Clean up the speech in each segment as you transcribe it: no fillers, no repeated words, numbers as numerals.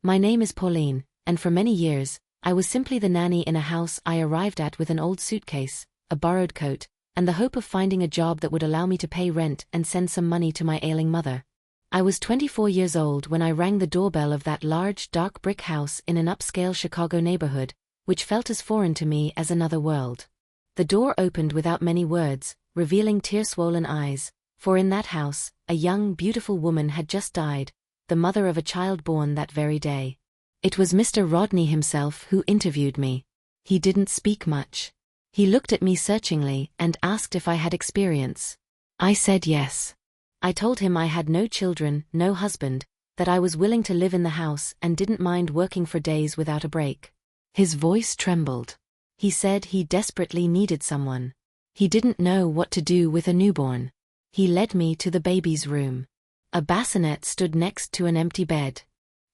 My name is Pauline, and for many years, I was simply the nanny in a house I arrived at with an old suitcase, a borrowed coat, and the hope of finding a job that would allow me to pay rent and send some money to my ailing mother. I was 24 years old when I rang the doorbell of that large, dark brick house in an upscale Chicago neighborhood, which felt as foreign to me as another world. The door opened without many words, revealing tear-swollen eyes, for in that house, a young, beautiful woman had just died, the mother of a child born that very day. It was Mr. Rodney himself who interviewed me. He didn't speak much. He looked at me searchingly and asked if I had experience. I said yes. I told him I had no children, no husband, that I was willing to live in the house and didn't mind working for days without a break. His voice trembled. He said he desperately needed someone. He didn't know what to do with a newborn. He led me to the baby's room. A bassinet stood next to an empty bed.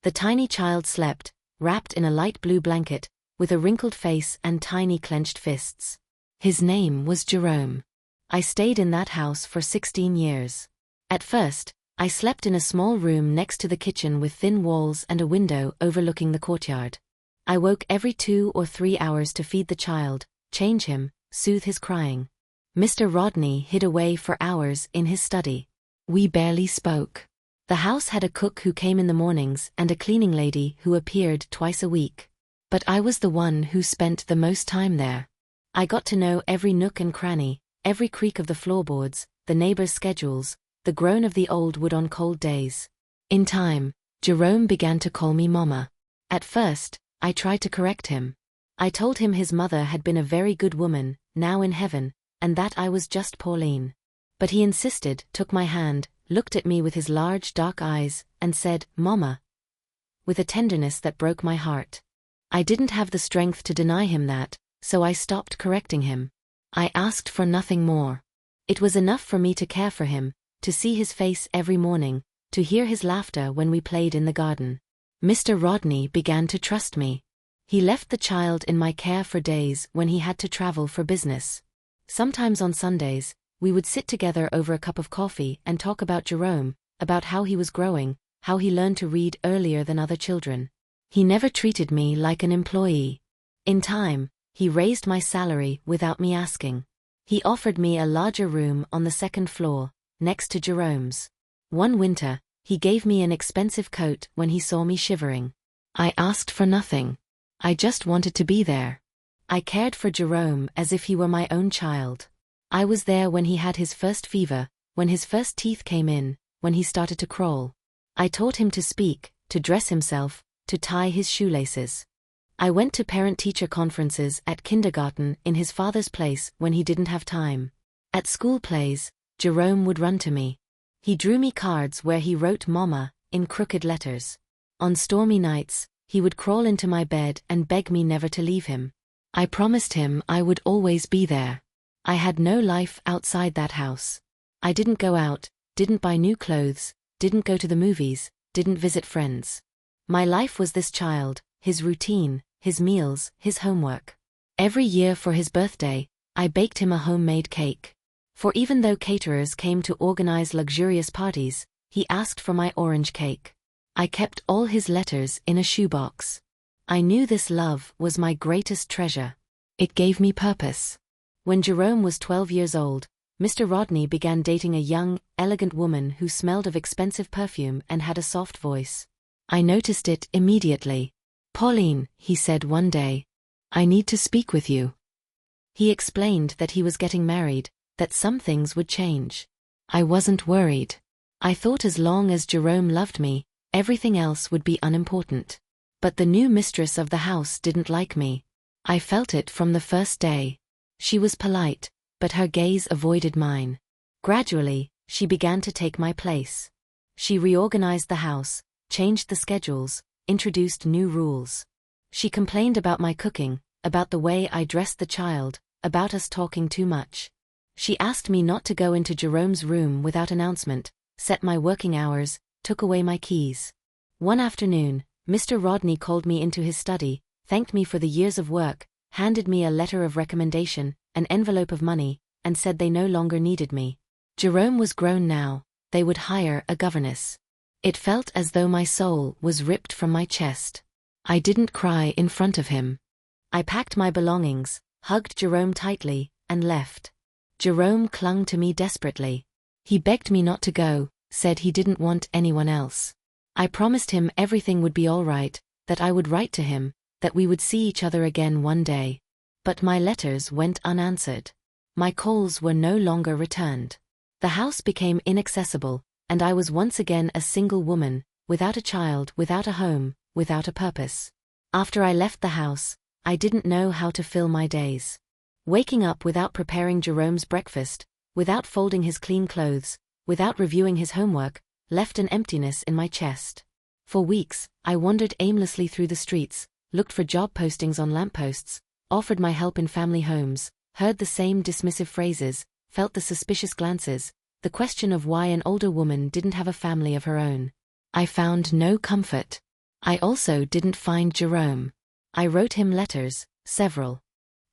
The tiny child slept, wrapped in a light blue blanket, with a wrinkled face and tiny clenched fists. His name was Jerome. I stayed in that house for 16 years. At first, I slept in a small room next to the kitchen with thin walls and a window overlooking the courtyard. I woke every 2 or 3 hours to feed the child, change him, soothe his crying. Mr. Rodney hid away for hours in his study. We barely spoke. The house had a cook who came in the mornings and a cleaning lady who appeared twice a week. But I was the one who spent the most time there. I got to know every nook and cranny, every creak of the floorboards, the neighbors' schedules, the groan of the old wood on cold days. In time, Jerome began to call me Mama. At first, I tried to correct him. I told him his mother had been a very good woman, now in heaven, and that I was just Pauline. But he insisted, took my hand, looked at me with his large dark eyes, and said, Mama, with a tenderness that broke my heart. I didn't have the strength to deny him that, so I stopped correcting him. I asked for nothing more. It was enough for me to care for him, to see his face every morning, to hear his laughter when we played in the garden. Mr. Rodney began to trust me. He left the child in my care for days when he had to travel for business. Sometimes on Sundays, we would sit together over a cup of coffee and talk about Jerome, about how he was growing, how he learned to read earlier than other children. He never treated me like an employee. In time, he raised my salary without me asking. He offered me a larger room on the second floor, next to Jerome's. One winter, he gave me an expensive coat when he saw me shivering. I asked for nothing. I just wanted to be there. I cared for Jerome as if he were my own child. I was there when he had his first fever, when his first teeth came in, when he started to crawl. I taught him to speak, to dress himself, to tie his shoelaces. I went to parent-teacher conferences at kindergarten in his father's place when he didn't have time. At school plays, Jerome would run to me. He drew me cards where he wrote Mama in crooked letters. On stormy nights, he would crawl into my bed and beg me never to leave him. I promised him I would always be there. I had no life outside that house. I didn't go out, didn't buy new clothes, didn't go to the movies, didn't visit friends. My life was this child, his routine, his meals, his homework. Every year for his birthday, I baked him a homemade cake. For even though caterers came to organize luxurious parties, he asked for my orange cake. I kept all his letters in a shoebox. I knew this love was my greatest treasure. It gave me purpose. When Jerome was 12 years old, Mr. Rodney began dating a young, elegant woman who smelled of expensive perfume and had a soft voice. I noticed it immediately. Pauline, he said one day, I need to speak with you. He explained that he was getting married, that some things would change. I wasn't worried. I thought as long as Jerome loved me, everything else would be unimportant. But the new mistress of the house didn't like me. I felt it from the first day. She was polite, but her gaze avoided mine. Gradually, she began to take my place. She reorganized the house, changed the schedules, introduced new rules. She complained about my cooking, about the way I dressed the child, about us talking too much. She asked me not to go into Jerome's room without announcement, set my working hours, took away my keys. One afternoon, Mr. Rodney called me into his study, thanked me for the years of work, handed me a letter of recommendation, an envelope of money, and said they no longer needed me. Jerome was grown now, they would hire a governess. It felt as though my soul was ripped from my chest. I didn't cry in front of him. I packed my belongings, hugged Jerome tightly, and left. Jerome clung to me desperately. He begged me not to go, said he didn't want anyone else. I promised him everything would be all right, that I would write to him, that we would see each other again one day. But my letters went unanswered. My calls were no longer returned. The house became inaccessible, and I was once again a single woman, without a child, without a home, without a purpose. After I left the house, I didn't know how to fill my days. Waking up without preparing Jerome's breakfast, without folding his clean clothes, without reviewing his homework, left an emptiness in my chest. For weeks, I wandered aimlessly through the streets, looked for job postings on lampposts, offered my help in family homes, heard the same dismissive phrases, felt the suspicious glances, the question of why an older woman didn't have a family of her own. I found no comfort. I also didn't find Jerome. I wrote him letters, several.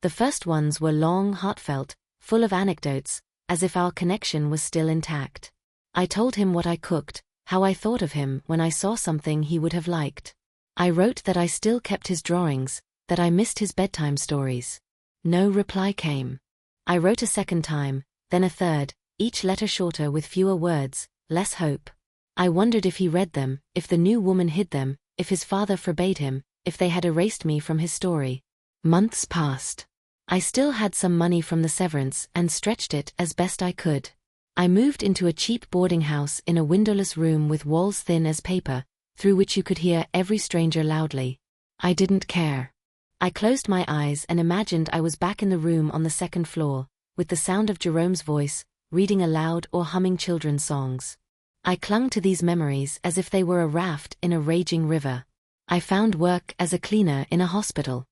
The first ones were long, heartfelt, full of anecdotes, as if our connection was still intact. I told him what I cooked, how I thought of him when I saw something he would have liked. I wrote that I still kept his drawings, that I missed his bedtime stories. No reply came. I wrote a second time, then a third, each letter shorter with fewer words, less hope. I wondered if he read them, if the new woman hid them, if his father forbade him, if they had erased me from his story. Months passed. I still had some money from the severance and stretched it as best I could. I moved into a cheap boarding house in a windowless room with walls thin as paper, through which you could hear every stranger loudly. I didn't care. I closed my eyes and imagined I was back in the room on the second floor, with the sound of Jerome's voice, reading aloud or humming children's songs. I clung to these memories as if they were a raft in a raging river. I found work as a cleaner in a hospital.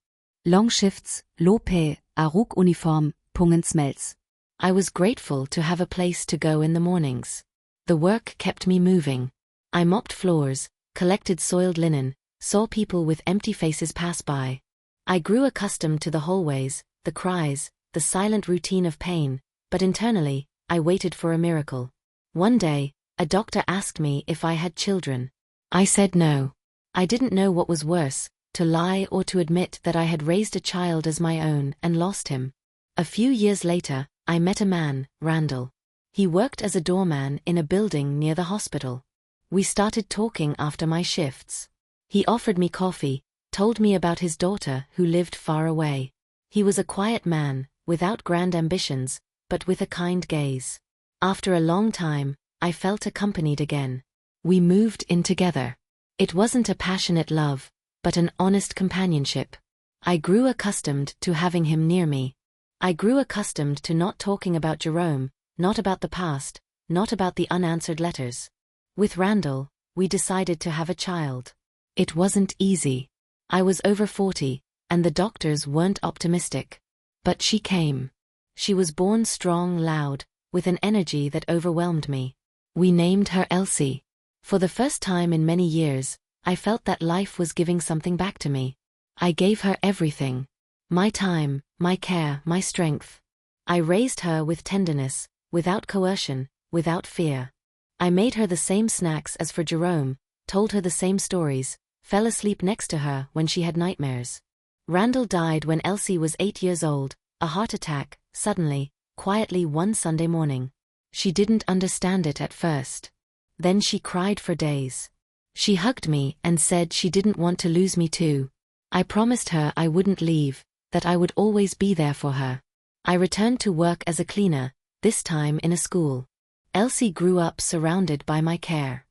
Longshifts, Lope, Aruk Uniform, Pungensmelz. I was grateful to have a place to go in the mornings. The work kept me moving. I mopped floors, collected soiled linen, saw people with empty faces pass by. I grew accustomed to the hallways, the cries, the silent routine of pain, but internally, I waited for a miracle. One day, a doctor asked me if I had children. I said no. I didn't know what was worse, to lie or to admit that I had raised a child as my own and lost him. A few years later, I met a man, Randall. He worked as a doorman in a building near the hospital. We started talking after my shifts. He offered me coffee, told me about his daughter who lived far away. He was a quiet man, without grand ambitions, but with a kind gaze. After a long time, I felt accompanied again. We moved in together. It wasn't a passionate love, but an honest companionship. I grew accustomed to having him near me. I grew accustomed to not talking about Jerome, not about the past, not about the unanswered letters. With Randall, we decided to have a child. It wasn't easy. I was over 40, and the doctors weren't optimistic. But she came. She was born strong, loud, with an energy that overwhelmed me. We named her Elsie. For the first time in many years, I felt that life was giving something back to me. I gave her everything. My time, my care, my strength. I raised her with tenderness, without coercion, without fear. I made her the same snacks as for Jerome, told her the same stories, fell asleep next to her when she had nightmares. Randall died when Elsie was 8 years old, a heart attack, suddenly, quietly one Sunday morning. She didn't understand it at first. Then she cried for days. She hugged me and said she didn't want to lose me too. I promised her I wouldn't leave, that I would always be there for her. I returned to work as a cleaner, this time in a school. Elsie grew up surrounded by my care.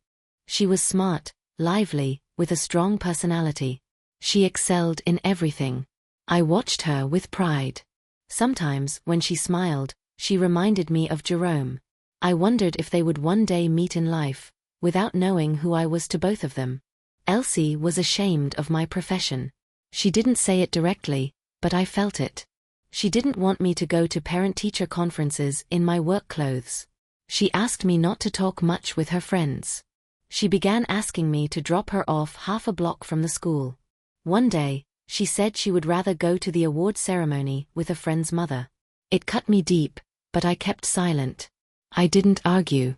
She was smart, lively, with a strong personality. She excelled in everything. I watched her with pride. Sometimes, when she smiled, she reminded me of Jerome. I wondered if they would one day meet in life, without knowing who I was to both of them. Elsie was ashamed of my profession. She didn't say it directly, but I felt it. She didn't want me to go to parent-teacher conferences in my work clothes. She asked me not to talk much with her friends. She began asking me to drop her off half a block from the school. One day, she said she would rather go to the award ceremony with a friend's mother. It cut me deep, but I kept silent. I didn't argue.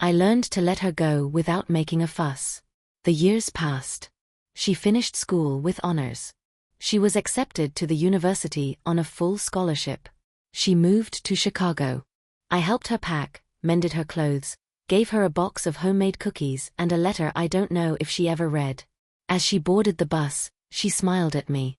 I learned to let her go without making a fuss. The years passed. She finished school with honors. She was accepted to the university on a full scholarship. She moved to Chicago. I helped her pack, mended her clothes, gave her a box of homemade cookies and a letter I don't know if she ever read. As she boarded the bus, she smiled at me.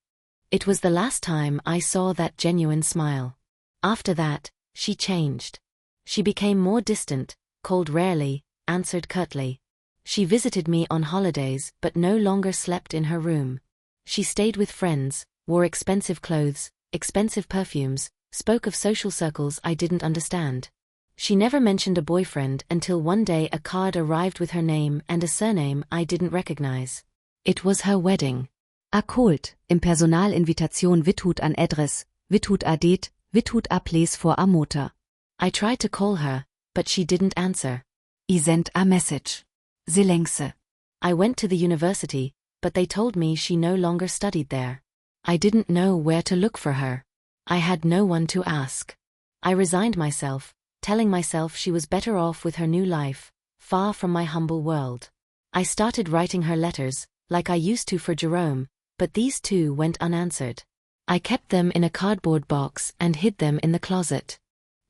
It was the last time I saw that genuine smile. After that, she changed. She became more distant, called rarely, answered curtly. She visited me on holidays but no longer slept in her room. She stayed with friends, wore expensive clothes, expensive perfumes, spoke of social circles I didn't understand. She never mentioned a boyfriend until one day a card arrived with her name and a surname I didn't recognize. It was her wedding. Accolt, im Personalinvitation Withut an Adress, Withut adet, Withut aples for a motor. I tried to call her, but she didn't answer. I sent a message. Silence. I went to the university, but they told me she no longer studied there. I didn't know where to look for her. I had no one to ask. I resigned myself, telling myself she was better off with her new life, far from my humble world. I started writing her letters, like I used to for Jerome, but these too went unanswered. I kept them in a cardboard box and hid them in the closet.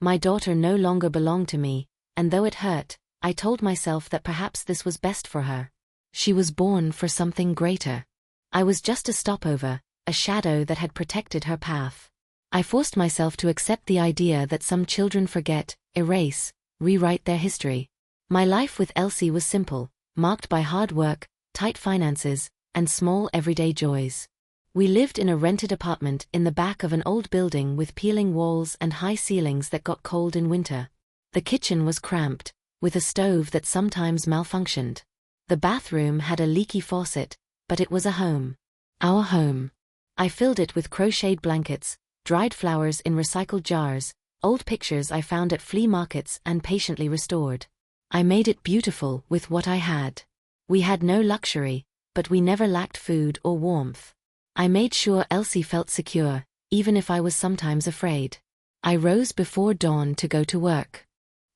My daughter no longer belonged to me, and though it hurt, I told myself that perhaps this was best for her. She was born for something greater. I was just a stopover, a shadow that had protected her path. I forced myself to accept the idea that some children forget, erase, rewrite their history. My life with Elsie was simple, marked by hard work, tight finances, and small everyday joys. We lived in a rented apartment in the back of an old building with peeling walls and high ceilings that got cold in winter. The kitchen was cramped, with a stove that sometimes malfunctioned. The bathroom had a leaky faucet, but it was a home. Our home. I filled it with crocheted blankets, dried flowers in recycled jars, old pictures I found at flea markets and patiently restored. I made it beautiful with what I had. We had no luxury, but we never lacked food or warmth. I made sure Elsie felt secure, even if I was sometimes afraid. I rose before dawn to go to work.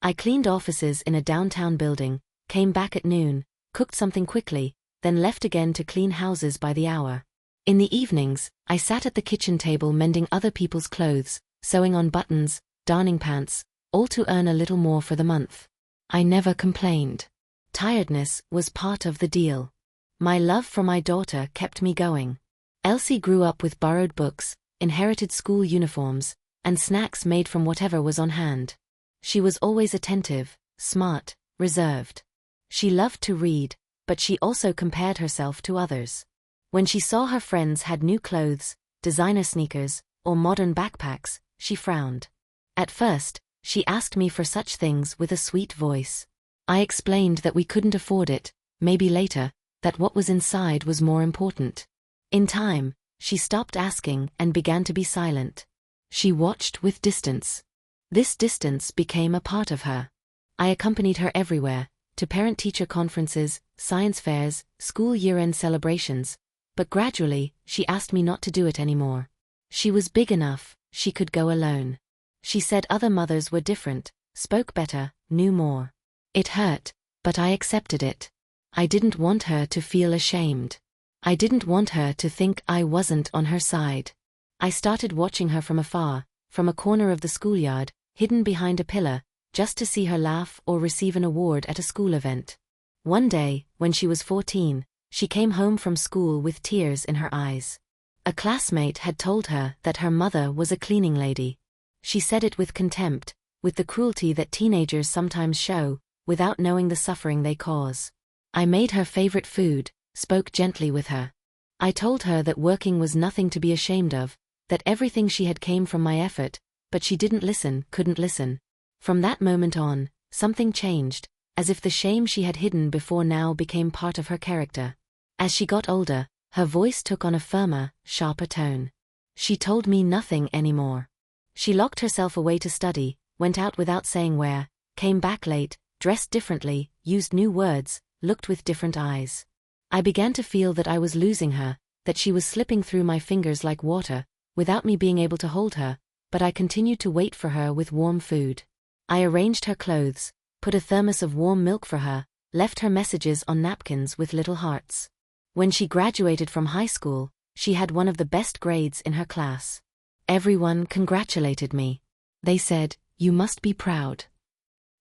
I cleaned offices in a downtown building, came back at noon, cooked something quickly, then left again to clean houses by the hour. In the evenings, I sat at the kitchen table mending other people's clothes, sewing on buttons, darning pants, all to earn a little more for the month. I never complained. Tiredness was part of the deal. My love for my daughter kept me going. Elsie grew up with borrowed books, inherited school uniforms, and snacks made from whatever was on hand. She was always attentive, smart, reserved. She loved to read, but she also compared herself to others. When she saw her friends had new clothes, designer sneakers, or modern backpacks, she frowned. At first, she asked me for such things with a sweet voice. I explained that we couldn't afford it, maybe later, that what was inside was more important. In time, she stopped asking and began to be silent. She watched with distance. This distance became a part of her. I accompanied her everywhere, to parent-teacher conferences, science fairs, school year-end celebrations, but gradually, she asked me not to do it anymore. She was big enough, she could go alone. She said other mothers were different, spoke better, knew more. It hurt, but I accepted it. I didn't want her to feel ashamed. I didn't want her to think I wasn't on her side. I started watching her from afar, from a corner of the schoolyard, hidden behind a pillar, just to see her laugh or receive an award at a school event. One day, when she was 14, she came home from school with tears in her eyes. A classmate had told her that her mother was a cleaning lady. She said it with contempt, with the cruelty that teenagers sometimes show, without knowing the suffering they cause. I made her favorite food, spoke gently with her. I told her that working was nothing to be ashamed of, that everything she had came from my effort, but she didn't listen, couldn't listen. From that moment on, something changed, as if the shame she had hidden before now became part of her character. As she got older, her voice took on a firmer, sharper tone. She told me nothing anymore. She locked herself away to study, went out without saying where, came back late, dressed differently, used new words, looked with different eyes. I began to feel that I was losing her, that she was slipping through my fingers like water, without me being able to hold her, but I continued to wait for her with warm food. I arranged her clothes, put a thermos of warm milk for her, left her messages on napkins with little hearts. When she graduated from high school, she had one of the best grades in her class. Everyone congratulated me. They said, "You must be proud."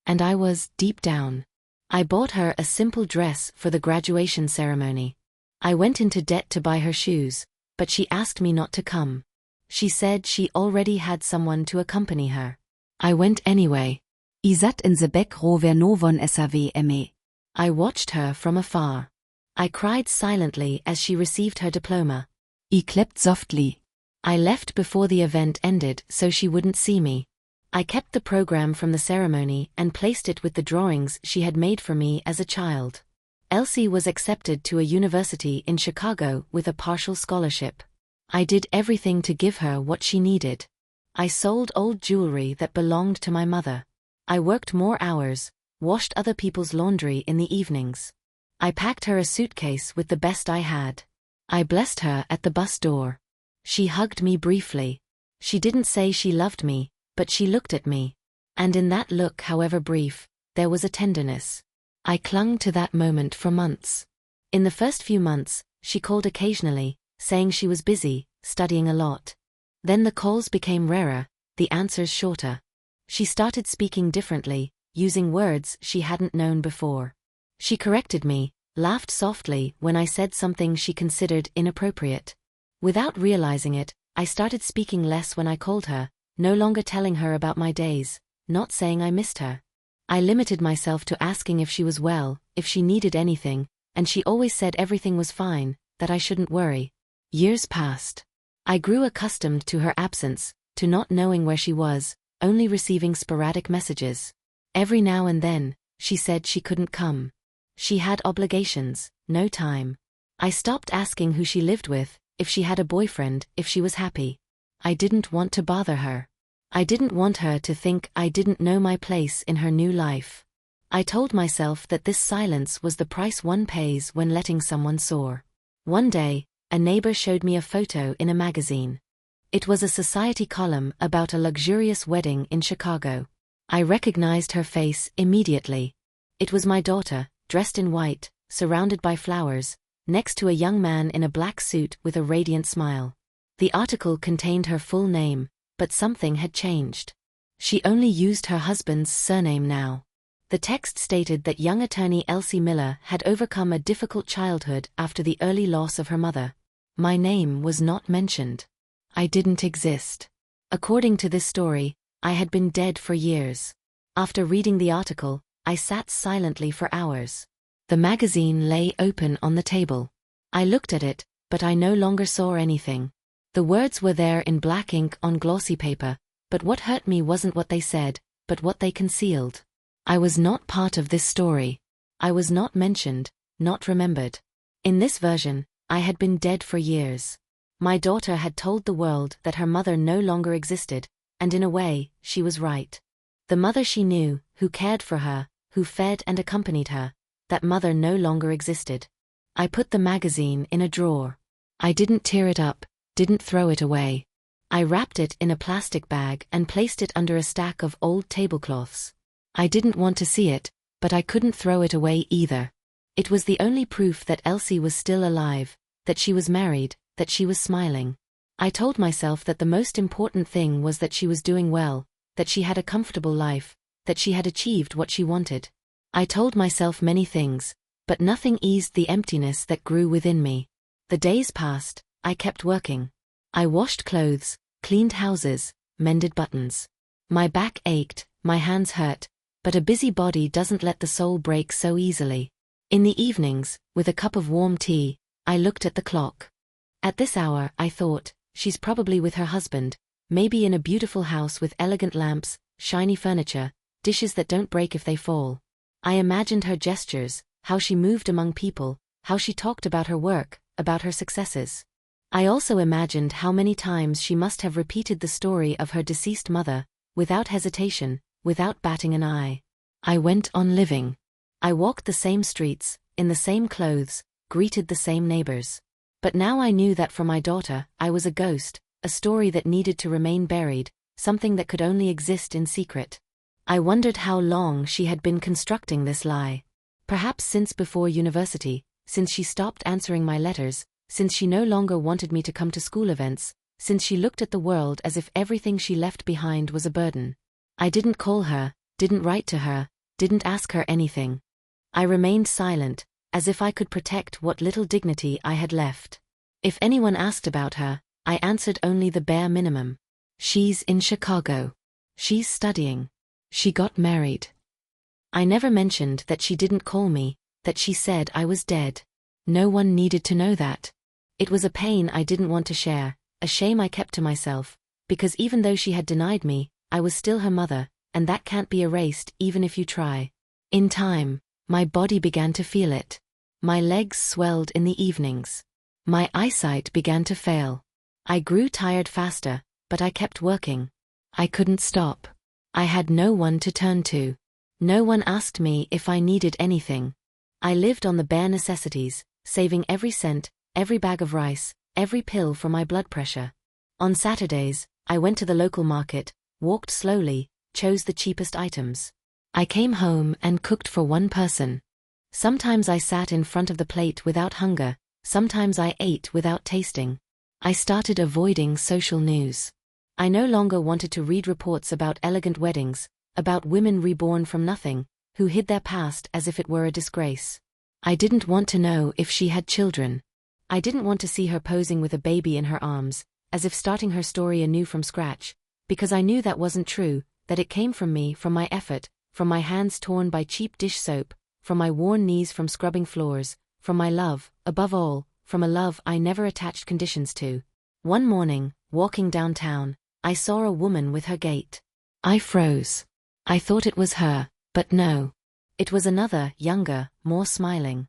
And I was, deep down. I bought her a simple dress for the graduation ceremony. I went into debt to buy her shoes, but she asked me not to come. She said she already had someone to accompany her. I went anyway. I satt in the back row where no one saw me. I watched her from afar. I cried silently as she received her diploma. I clapped softly. I left before the event ended so she wouldn't see me. I kept the program from the ceremony and placed it with the drawings she had made for me as a child. Elsie was accepted to a university in Chicago with a partial scholarship. I did everything to give her what she needed. I sold old jewelry that belonged to my mother. I worked more hours, washed other people's laundry in the evenings. I packed her a suitcase with the best I had. I blessed her at the bus door. She hugged me briefly. She didn't say she loved me, but she looked at me. And in that look, however brief, there was a tenderness. I clung to that moment for months. In the first few months, she called occasionally, saying she was busy, studying a lot. Then the calls became rarer, the answers shorter. She started speaking differently, using words she hadn't known before. She corrected me, laughed softly when I said something she considered inappropriate. Without realizing it, I started speaking less when I called her, no longer telling her about my days, not saying I missed her. I limited myself to asking if she was well, if she needed anything, and she always said everything was fine, that I shouldn't worry. Years passed. I grew accustomed to her absence, to not knowing where she was, only receiving sporadic messages. Every now and then, she said she couldn't come. She had obligations, no time. I stopped asking who she lived with, if she had a boyfriend, if she was happy. I didn't want to bother her. I didn't want her to think I didn't know my place in her new life. I told myself that this silence was the price one pays when letting someone soar. One day, a neighbor showed me a photo in a magazine. It was a society column about a luxurious wedding in Chicago. I recognized her face immediately. It was my daughter, dressed in white, surrounded by flowers, next to a young man in a black suit with a radiant smile. The article contained her full name, but something had changed. She only used her husband's surname now. The text stated that young attorney Elsie Miller had overcome a difficult childhood after the early loss of her mother. My name was not mentioned. I didn't exist. According to this story, I had been dead for years. After reading the article, I sat silently for hours. The magazine lay open on the table. I looked at it, but I no longer saw anything. The words were there in black ink on glossy paper, but what hurt me wasn't what they said, but what they concealed. I was not part of this story. I was not mentioned, not remembered. In this version, I had been dead for years. My daughter had told the world that her mother no longer existed, and in a way, she was right. The mother she knew, who cared for her, who fed and accompanied her, that mother no longer existed. I put the magazine in a drawer. I didn't tear it up, didn't throw it away. I wrapped it in a plastic bag and placed it under a stack of old tablecloths. I didn't want to see it, but I couldn't throw it away either. It was the only proof that Elsie was still alive, that she was married, that she was smiling. I told myself that the most important thing was that she was doing well, that she had a comfortable life, that she had achieved what she wanted. I told myself many things, but nothing eased the emptiness that grew within me. The days passed, I kept working. I washed clothes, cleaned houses, mended buttons. My back ached, my hands hurt, but a busy body doesn't let the soul break so easily. In the evenings, with a cup of warm tea, I looked at the clock. At this hour, I thought, she's probably with her husband, maybe in a beautiful house with elegant lamps, shiny furniture, dishes that don't break if they fall. I imagined her gestures, how she moved among people, how she talked about her work, about her successes. I also imagined how many times she must have repeated the story of her deceased mother, without hesitation, without batting an eye. I went on living. I walked the same streets, in the same clothes, greeted the same neighbors. But now I knew that for my daughter, I was a ghost, a story that needed to remain buried, something that could only exist in secret. I wondered how long she had been constructing this lie. Perhaps since before university, since she stopped answering my letters, since she no longer wanted me to come to school events, since she looked at the world as if everything she left behind was a burden. I didn't call her, didn't write to her, didn't ask her anything. I remained silent, as if I could protect what little dignity I had left. If anyone asked about her, I answered only the bare minimum. She's in Chicago. She's studying. She got married. I never mentioned that she didn't call me, that she said I was dead. No one needed to know that. It was a pain I didn't want to share, a shame I kept to myself, because even though she had denied me, I was still her mother, and that can't be erased even if you try. In time, my body began to feel it. My legs swelled in the evenings. My eyesight began to fail. I grew tired faster, but I kept working. I couldn't stop. I had no one to turn to. No one asked me if I needed anything. I lived on the bare necessities, saving every cent, every bag of rice, every pill for my blood pressure. On Saturdays, I went to the local market, walked slowly, chose the cheapest items. I came home and cooked for one person. Sometimes I sat in front of the plate without hunger, sometimes I ate without tasting. I started avoiding social news. I no longer wanted to read reports about elegant weddings, about women reborn from nothing, who hid their past as if it were a disgrace. I didn't want to know if she had children. I didn't want to see her posing with a baby in her arms, as if starting her story anew from scratch, because I knew that wasn't true, that it came from me, from my effort, from my hands torn by cheap dish soap, from my worn knees from scrubbing floors, from my love, above all, from a love I never attached conditions to. One morning, walking downtown, I saw a woman with her gait. I froze. I thought it was her, but no. It was another, younger, more smiling.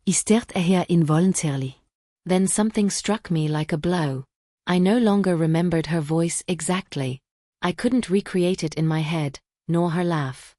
I stared at her involuntarily. Then something struck me like a blow. I no longer remembered her voice exactly. I couldn't recreate it in my head, nor her laugh.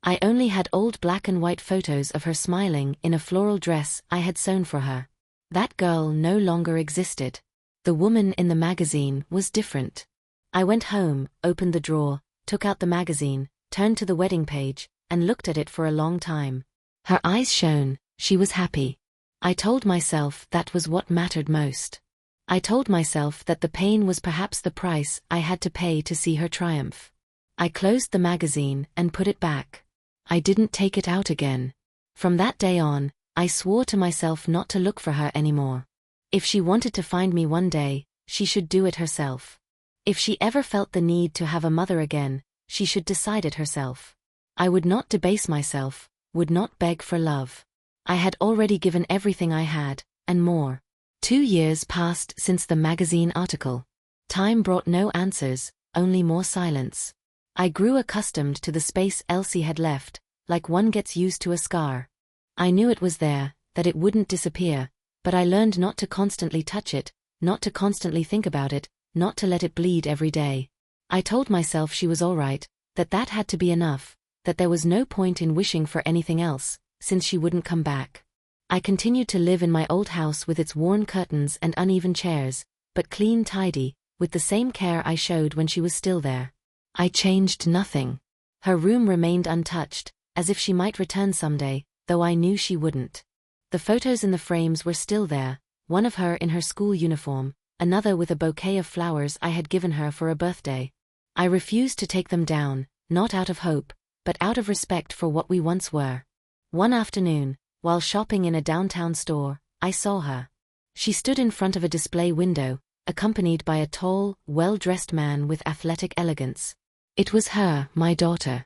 I only had old black and white photos of her smiling in a floral dress I had sewn for her. That girl no longer existed. The woman in the magazine was different. I went home, opened the drawer, took out the magazine, turned to the wedding page, and looked at it for a long time. Her eyes shone, she was happy. I told myself that was what mattered most. I told myself that the pain was perhaps the price I had to pay to see her triumph. I closed the magazine and put it back. I didn't take it out again. From that day on, I swore to myself not to look for her anymore. If she wanted to find me one day, she should do it herself. If she ever felt the need to have a mother again, she should decide it herself. I would not debase myself, would not beg for love. I had already given everything I had, and more. 2 years passed since the magazine article. Time brought no answers, only more silence. I grew accustomed to the space Elsie had left, like one gets used to a scar. I knew it was there, that it wouldn't disappear, but I learned not to constantly touch it, not to constantly think about it, not to let it bleed every day. I told myself she was all right, that had to be enough, that there was no point in wishing for anything else, since she wouldn't come back. I continued to live in my old house with its worn curtains and uneven chairs, but clean, tidy, with the same care I showed when she was still there. I changed nothing. Her room remained untouched, as if she might return someday, though I knew she wouldn't. The photos in the frames were still there, one of her in her school uniform, another with a bouquet of flowers I had given her for a birthday. I refused to take them down, not out of hope, but out of respect for what we once were. One afternoon, while shopping in a downtown store, I saw her. She stood in front of a display window, accompanied by a tall, well-dressed man with athletic elegance. It was her, my daughter.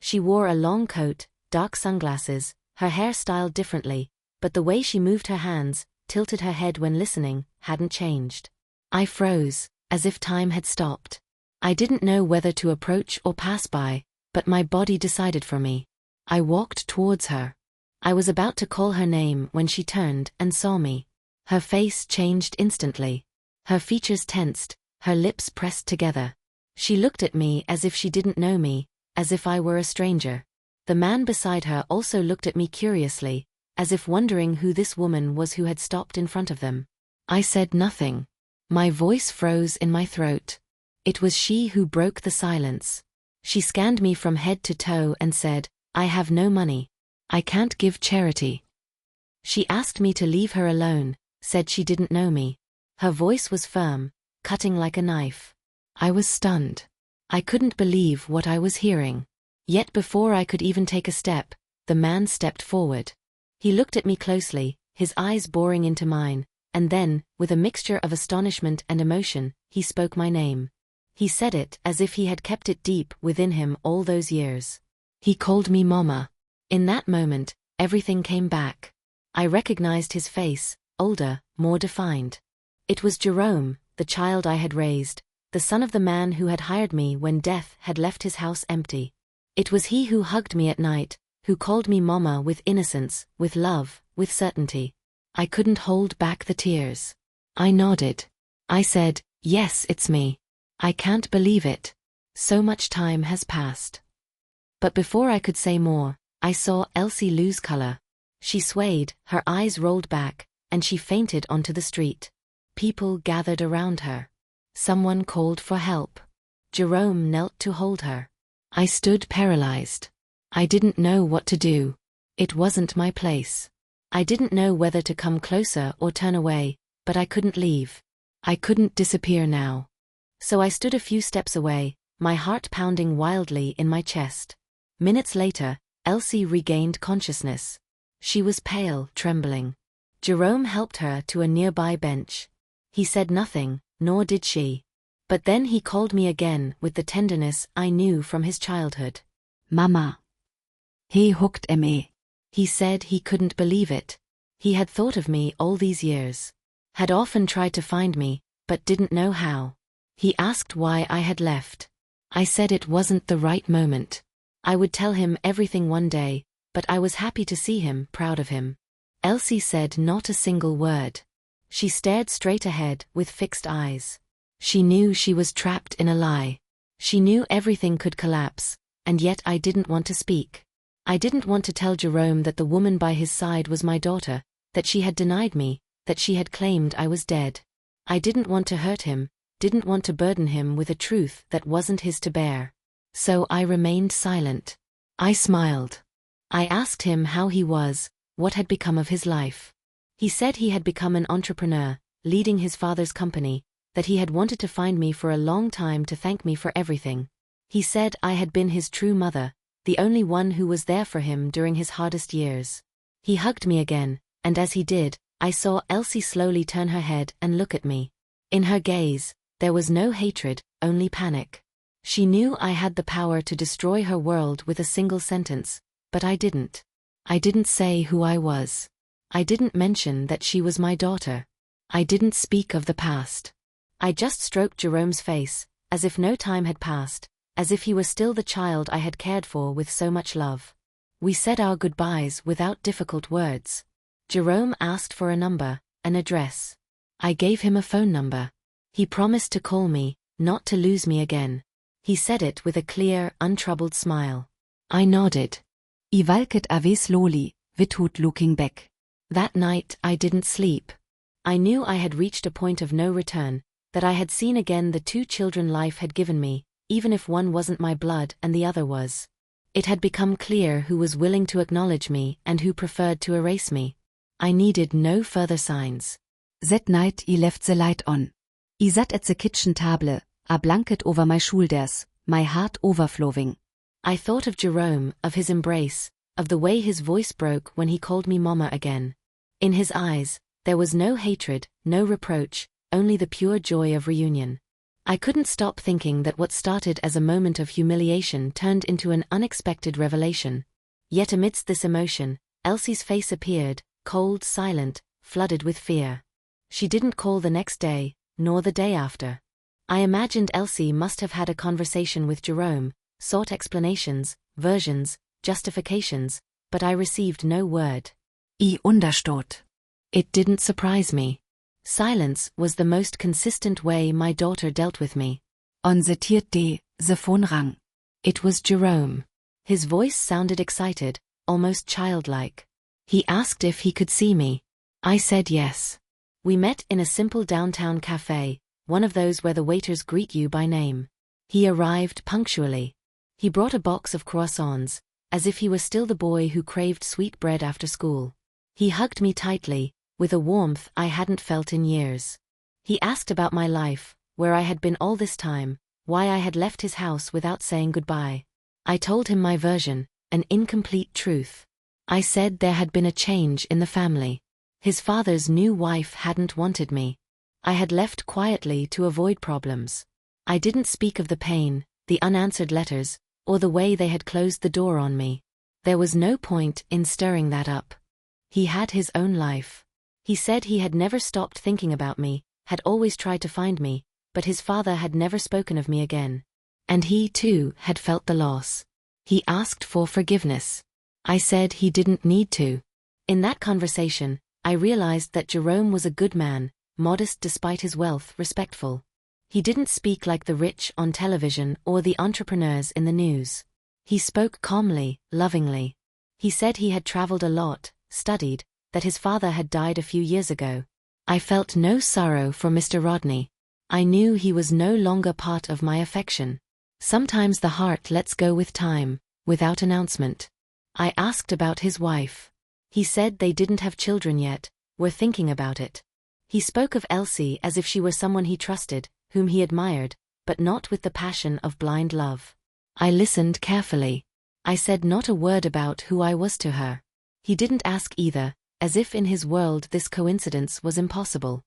She wore a long coat, dark sunglasses, her hair styled differently, but the way she moved her hands, tilted her head when listening, hadn't changed. I froze, as if time had stopped. I didn't know whether to approach or pass by, but my body decided for me. I walked towards her. I was about to call her name when she turned and saw me. Her face changed instantly. Her features tensed, her lips pressed together. She looked at me as if she didn't know me, as if I were a stranger. The man beside her also looked at me curiously, as if wondering who this woman was who had stopped in front of them. I said nothing. My voice froze in my throat. It was she who broke the silence. She scanned me from head to toe and said, "I have no money. I can't give charity." She asked me to leave her alone, said she didn't know me. Her voice was firm, cutting like a knife. I was stunned. I couldn't believe what I was hearing. Yet before I could even take a step, the man stepped forward. He looked at me closely, his eyes boring into mine, and then, with a mixture of astonishment and emotion, he spoke my name. He said it as if he had kept it deep within him all those years. He called me Mama. In that moment, everything came back. I recognized his face, older, more defined. It was Jerome, the child I had raised, the son of the man who had hired me when death had left his house empty. It was he who hugged me at night, who called me Mama with innocence, with love, with certainty. I couldn't hold back the tears. I nodded. I said, "Yes, it's me. I can't believe it. So much time has passed." But before I could say more, I saw Elsie lose color. She swayed, her eyes rolled back, and she fainted onto the street. People gathered around her. Someone called for help. Jerome knelt to hold her. I stood paralyzed. I didn't know what to do. It wasn't my place. I didn't know whether to come closer or turn away, but I couldn't leave. I couldn't disappear now. So I stood a few steps away, my heart pounding wildly in my chest. Minutes later, Elsie regained consciousness. She was pale, trembling. Jerome helped her to a nearby bench. He said nothing, nor did she. But then he called me again with the tenderness I knew from his childhood. Mama. He hooked me. He said he couldn't believe it. He had thought of me all these years. Had often tried to find me, but didn't know how. He asked why I had left. I said it wasn't the right moment. I would tell him everything one day, but I was happy to see him, proud of him. Elsie said not a single word. She stared straight ahead with fixed eyes. She knew she was trapped in a lie. She knew everything could collapse, and yet I didn't want to speak. I didn't want to tell Jerome that the woman by his side was my daughter, that she had denied me, that she had claimed I was dead. I didn't want to hurt him, didn't want to burden him with a truth that wasn't his to bear. So I remained silent. I smiled. I asked him how he was, what had become of his life. He said he had become an entrepreneur, leading his father's company, that he had wanted to find me for a long time to thank me for everything. He said I had been his true mother, the only one who was there for him during his hardest years. He hugged me again, and as he did, I saw Elsie slowly turn her head and look at me. In her gaze, there was no hatred, only panic. She knew I had the power to destroy her world with a single sentence, but I didn't. I didn't say who I was. I didn't mention that she was my daughter. I didn't speak of the past. I just stroked Jerome's face, as if no time had passed, as if he were still the child I had cared for with so much love. We said our goodbyes without difficult words. Jerome asked for a number, an address. I gave him a phone number. He promised to call me, not to lose me again. He said it with a clear, untroubled smile. I nodded. I valket ave slowly, without looking back. That night I didn't sleep. I knew I had reached a point of no return, that I had seen again the two children life had given me, even if one wasn't my blood and the other was. It had become clear who was willing to acknowledge me and who preferred to erase me. I needed no further signs. That night I left the light on. I sat at the kitchen table, a blanket over my shoulders, my heart overflowing. I thought of Jerome, of his embrace, of the way his voice broke when he called me Mama again. In his eyes, there was no hatred, no reproach, only the pure joy of reunion. I couldn't stop thinking that what started as a moment of humiliation turned into an unexpected revelation. Yet amidst this emotion, Elsie's face appeared, cold, silent, flooded with fear. She didn't call the next day, nor the day after. I imagined Elsie must have had a conversation with Jerome, sought explanations, versions, justifications, but I received no word. I understood. It didn't surprise me. Silence was the most consistent way my daughter dealt with me. On the third day, the phone rang. It was Jerome. His voice sounded excited, almost childlike. He asked if he could see me. I said yes. We met in a simple downtown cafe, one of those where the waiters greet you by name. He arrived punctually. He brought a box of croissants, as if he were still the boy who craved sweet bread after school. He hugged me tightly, with a warmth I hadn't felt in years. He asked about my life, where I had been all this time, why I had left his house without saying goodbye. I told him my version, an incomplete truth. I said there had been a change in the family. His father's new wife hadn't wanted me. I had left quietly to avoid problems. I didn't speak of the pain, the unanswered letters, or the way they had closed the door on me. There was no point in stirring that up. He had his own life. He said he had never stopped thinking about me, had always tried to find me, but his father had never spoken of me again. And he, too, had felt the loss. He asked for forgiveness. I said he didn't need to. In that conversation, I realized that Jerome was a good man, modest despite his wealth, respectful. He didn't speak like the rich on television or the entrepreneurs in the news. He spoke calmly, lovingly. He said he had traveled a lot, studied, that his father had died a few years ago. I felt no sorrow for Mr. Rodney. I knew he was no longer part of my affection. Sometimes the heart lets go with time, without announcement. I asked about his wife. He said they didn't have children yet, were thinking about it. He spoke of Elsie as if she were someone he trusted, whom he admired, but not with the passion of blind love. I listened carefully. I said not a word about who I was to her. He didn't ask either, as if in his world this coincidence was impossible.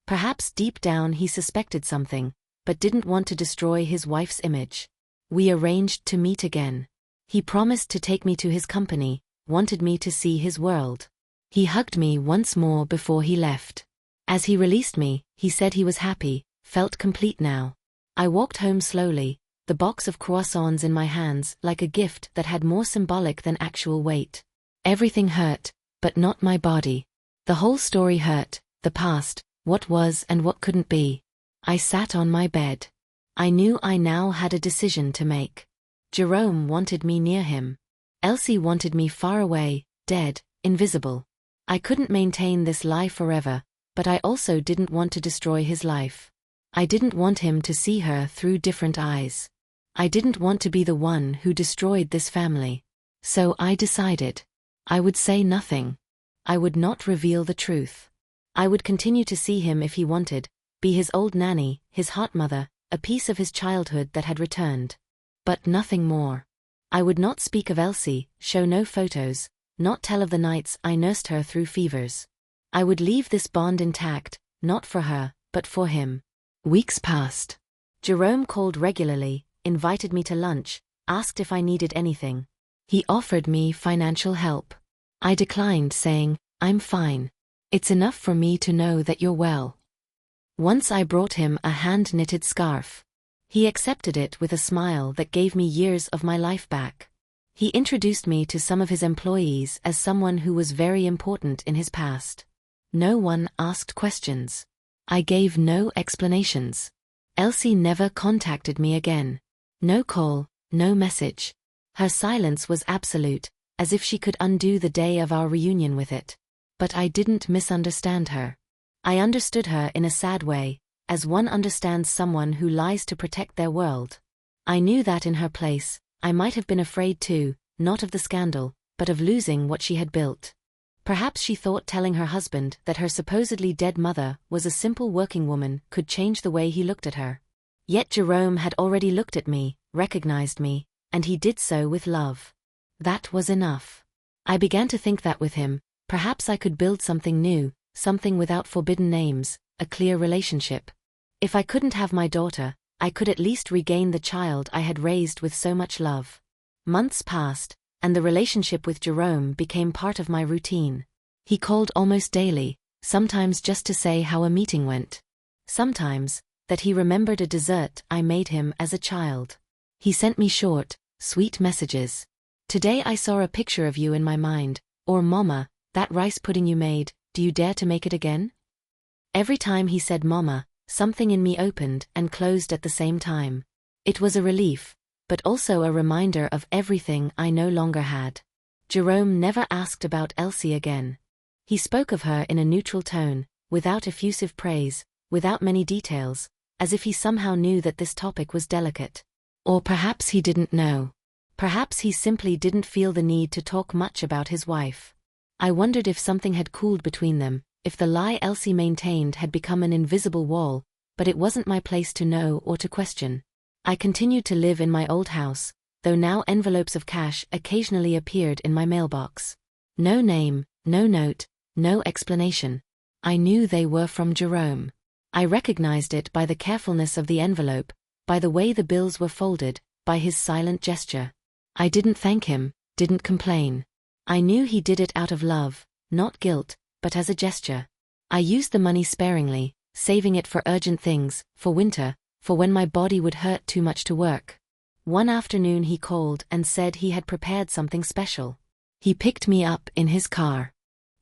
Perhaps deep down he suspected something, but didn't want to destroy his wife's image. We arranged to meet again. He promised to take me to his company, wanted me to see his world. He hugged me once more before he left. As he released me, he said he was happy, felt complete now. I walked home slowly, the box of croissants in my hands like a gift that had more symbolic than actual weight. Everything hurt, but not my body. The whole story hurt, the past, what was and what couldn't be. I sat on my bed. I knew I now had a decision to make. Jerome wanted me near him. Elsie wanted me far away, dead, invisible. I couldn't maintain this lie forever, but I also didn't want to destroy his life. I didn't want him to see her through different eyes. I didn't want to be the one who destroyed this family. So I decided. I would say nothing. I would not reveal the truth. I would continue to see him if he wanted, be his old nanny, his heart mother, a piece of his childhood that had returned. But nothing more. I would not speak of Elsie, show no photos, not tell of the nights I nursed her through fevers. I would leave this bond intact, not for her, but for him. Weeks passed. Jerome called regularly, invited me to lunch, asked if I needed anything. He offered me financial help. I declined, saying, "I'm fine. It's enough for me to know that you're well." Once I brought him a hand-knitted scarf. He accepted it with a smile that gave me years of my life back. He introduced me to some of his employees as someone who was very important in his past. No one asked questions. I gave no explanations. Elsie never contacted me again. No call, no message. Her silence was absolute, as if she could undo the day of our reunion with it. But I didn't misunderstand her. I understood her in a sad way, as one understands someone who lies to protect their world. I knew that in her place, I might have been afraid too, not of the scandal, but of losing what she had built. Perhaps she thought telling her husband that her supposedly dead mother was a simple working woman could change the way he looked at her. Yet Jerome had already looked at me, recognized me, and he did so with love. That was enough. I began to think that with him, perhaps I could build something new, something without forbidden names, a clear relationship. If I couldn't have my daughter, I could at least regain the child I had raised with so much love. Months passed, and the relationship with Jerome became part of my routine. He called almost daily, sometimes just to say how a meeting went. Sometimes, that he remembered a dessert I made him as a child. He sent me short, sweet messages. "Today I saw a picture of you in my mind," or "Mama, that rice pudding you made, do you dare to make it again?" Every time he said "Mama," something in me opened and closed at the same time. It was a relief, but also a reminder of everything I no longer had. Jerome never asked about Elsie again. He spoke of her in a neutral tone, without effusive praise, without many details, as if he somehow knew that this topic was delicate. Or perhaps he didn't know. Perhaps he simply didn't feel the need to talk much about his wife. I wondered if something had cooled between them, if the lie Elsie maintained had become an invisible wall, but it wasn't my place to know or to question. I continued to live in my old house, though now envelopes of cash occasionally appeared in my mailbox. No name, no note, no explanation. I knew they were from Jerome. I recognized it by the carefulness of the envelope, by the way the bills were folded, by his silent gesture. I didn't thank him, didn't complain. I knew he did it out of love, not guilt, but as a gesture. I used the money sparingly, saving it for urgent things, for winter, for when my body would hurt too much to work. One afternoon he called and said he had prepared something special. He picked me up in his car.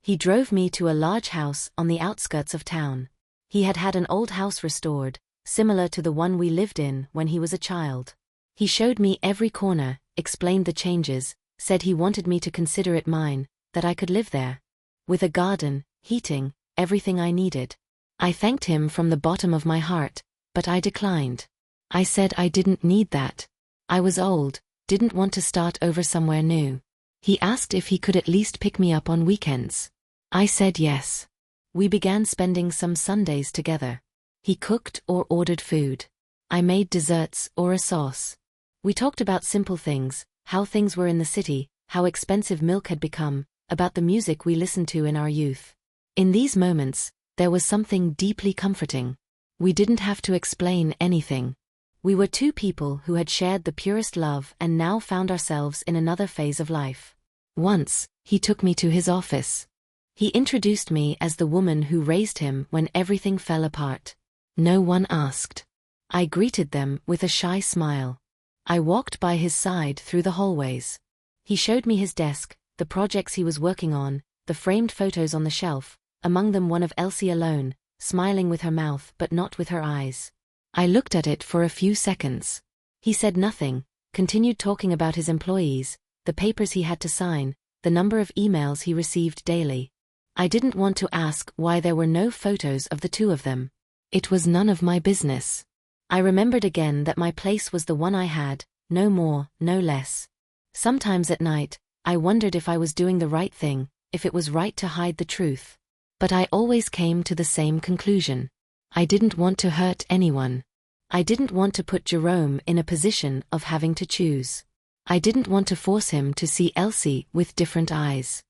He drove me to a large house on the outskirts of town. He had had an old house restored, similar to the one we lived in when he was a child. He showed me every corner, explained the changes, said he wanted me to consider it mine, that I could live there. With a garden, heating, everything I needed. I thanked him from the bottom of my heart, but I declined. I said I didn't need that. I was old, didn't want to start over somewhere new. He asked if he could at least pick me up on weekends. I said yes. We began spending some Sundays together. He cooked or ordered food. I made desserts or a sauce. We talked about simple things, how things were in the city, how expensive milk had become, about the music we listened to in our youth. In these moments, there was something deeply comforting. We didn't have to explain anything. We were two people who had shared the purest love and now found ourselves in another phase of life. Once, he took me to his office. He introduced me as the woman who raised him when everything fell apart. No one asked. I greeted them with a shy smile. I walked by his side through the hallways. He showed me his desk, the projects he was working on, the framed photos on the shelf, among them one of Elsie alone, smiling with her mouth but not with her eyes. I looked at it for a few seconds. He said nothing, continued talking about his employees, the papers he had to sign, the number of emails he received daily. I didn't want to ask why there were no photos of the two of them. It was none of my business. I remembered again that my place was the one I had, no more, no less. Sometimes at night, I wondered if I was doing the right thing, if it was right to hide the truth. But I always came to the same conclusion. I didn't want to hurt anyone. I didn't want to put Jerome in a position of having to choose. I didn't want to force him to see Elsie with different eyes.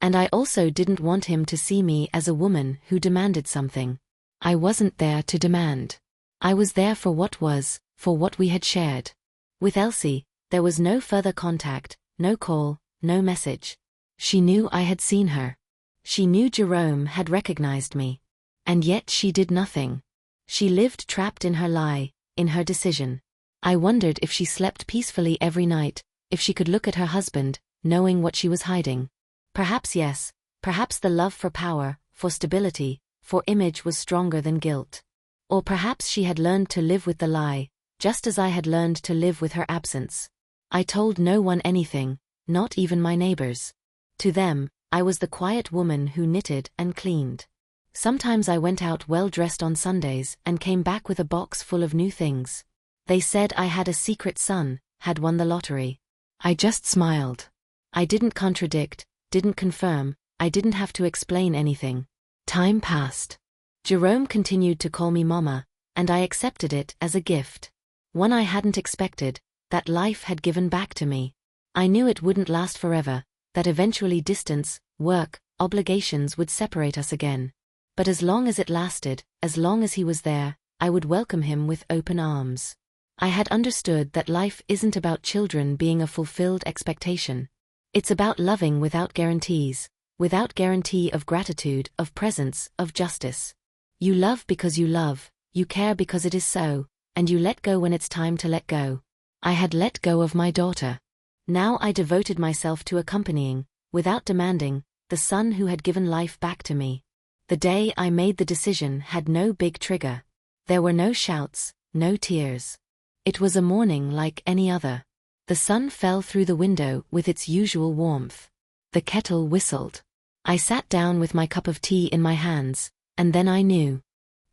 And I also didn't want him to see me as a woman who demanded something. I wasn't there to demand. I was there for what was, for what we had shared. With Elsie, there was no further contact, no call, no message. She knew I had seen her. She knew Jerome had recognized me. And yet she did nothing. She lived trapped in her lie, in her decision. I wondered if she slept peacefully every night, if she could look at her husband, knowing what she was hiding. Perhaps yes, perhaps the love for power, for stability, for image was stronger than guilt. Or perhaps she had learned to live with the lie, just as I had learned to live with her absence. I told no one anything, not even my neighbors. To them, I was the quiet woman who knitted and cleaned. Sometimes I went out well-dressed on Sundays and came back with a box full of new things. They said I had a secret son, had won the lottery. I just smiled. I didn't contradict, didn't confirm, I didn't have to explain anything. Time passed. Jerome continued to call me Mama, and I accepted it as a gift. One I hadn't expected, that life had given back to me. I knew it wouldn't last forever, that eventually distance, work, obligations would separate us again. But as long as it lasted, as long as he was there, I would welcome him with open arms. I had understood that life isn't about children being a fulfilled expectation. It's about loving without guarantees, without guarantee of gratitude, of presence, of justice. You love because you love, you care because it is so, and you let go when it's time to let go. I had let go of my daughter. Now I devoted myself to accompanying, without demanding, the son who had given life back to me. The day I made the decision had no big trigger. There were no shouts, no tears. It was a morning like any other. The sun fell through the window with its usual warmth. The kettle whistled. I sat down with my cup of tea in my hands, and then I knew.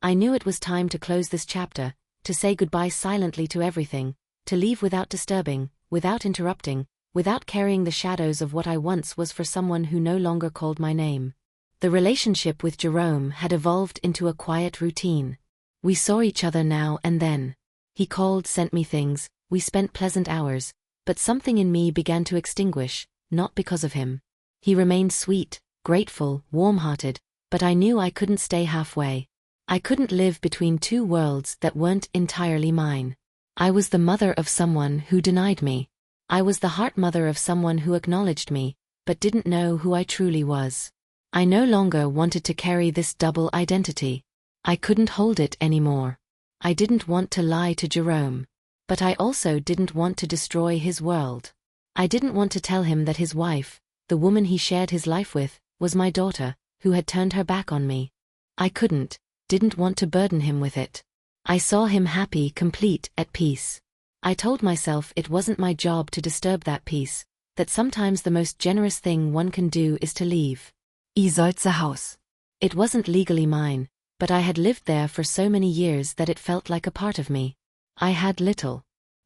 I knew it was time to close this chapter, to say goodbye silently to everything, to leave without disturbing, without interrupting, without carrying the shadows of what I once was for someone who no longer called my name. The relationship with Jerome had evolved into a quiet routine. We saw each other now and then. He called, sent me things, we spent pleasant hours, but something in me began to extinguish, not because of him. He remained sweet, grateful, warm-hearted, but I knew I couldn't stay halfway. I couldn't live between two worlds that weren't entirely mine. I was the mother of someone who denied me. I was the heart mother of someone who acknowledged me, but didn't know who I truly was. I no longer wanted to carry this double identity. I couldn't hold it anymore. I didn't want to lie to Jerome. But I also didn't want to destroy his world. I didn't want to tell him that his wife, the woman he shared his life with, was my daughter, who had turned her back on me. I didn't want to burden him with it. I saw him happy, complete, at peace. I told myself it wasn't my job to disturb that peace, that sometimes the most generous thing one can do is to leave. Isolde Haus. It wasn't legally mine, but I had lived there for so many years that it felt like a part of me. I had little.